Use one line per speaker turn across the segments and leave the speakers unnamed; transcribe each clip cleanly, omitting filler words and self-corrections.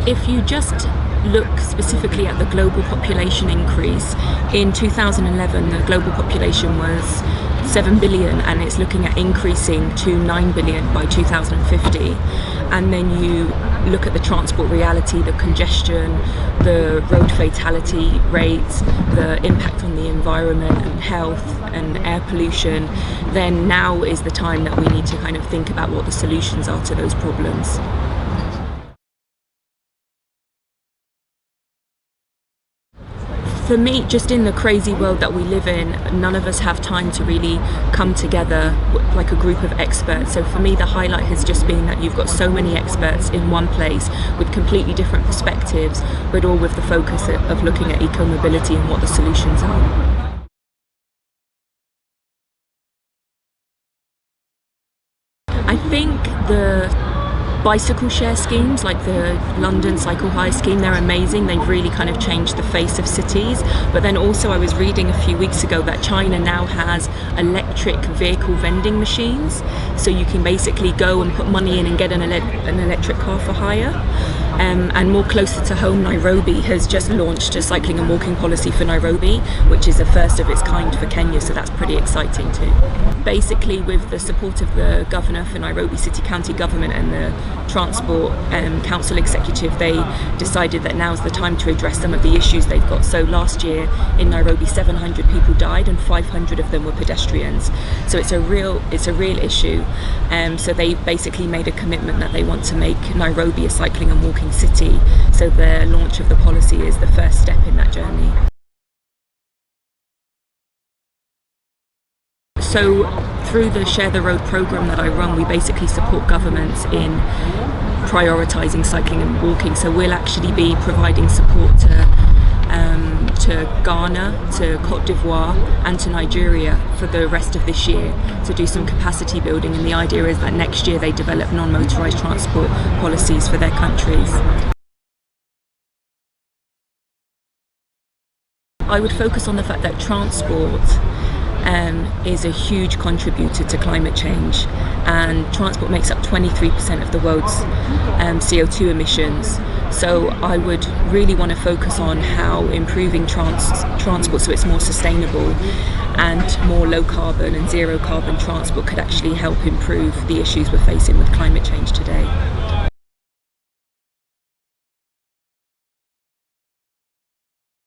If you just look specifically at the global population increase, in 2011 the global population was 7 billion and it's looking at increasing to 9 billion by 2050. And then you look at the transport reality, the congestion, the road fatality rates, the impact on the environment and health and air pollution, then now is the time that we need to kind of think about what the solutions are to those problems. For me, just in the crazy world that we live in, none of us have time to really come together like a group of experts. So for me, the highlight has just been that you've got so many experts in one place with completely different perspectives, but all with the focus of looking at eco-mobility and what the solutions are. I think the bicycle share schemes like the London Cycle Hire scheme, they're amazing. They've really kind of changed the face of cities. But then also I was reading a few weeks ago that China now has electric vehicle vending machines. So you can basically go and put money in and get an electric car for hire. And more closer to home, Nairobi has just launched a cycling and walking policy for Nairobi, which is the first of its kind for Kenya, so that's pretty exciting too. Basically, with the support of the governor for Nairobi City County Government and the Transport Council Executive, they decided that now's the time to address some of the issues they've got. So last year in Nairobi, 700 people died and 500 of them were pedestrians. So it's a real issue. So they basically made a commitment that they want to make Nairobi a cycling and walking city. So the launch of the policy is the first step in that journey. So through the Share the Road program that I run, we basically support governments in prioritising cycling and walking. So we'll actually be providing support to Ghana, to Cote d'Ivoire and to Nigeria for the rest of this year to do some capacity building, and the idea is that next year they develop non-motorised transport policies for their countries. I would focus on the fact that transport is a huge contributor to climate change, and transport makes up 23% of the world's CO2 emissions. So I would really want to focus on how improving transport so it's more sustainable and more low carbon and zero carbon transport could actually help improve the issues we're facing with climate change today.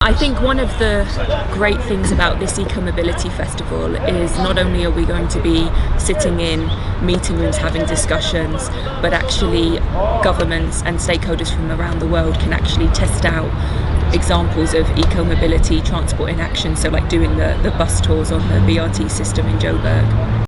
I think one of the great things about this EcoMobility Festival is not only are we going to be sitting in meeting rooms having discussions, but actually governments and stakeholders from around the world can actually test out examples of eco-mobility transport in action, so like doing the bus tours on the BRT system in Joburg.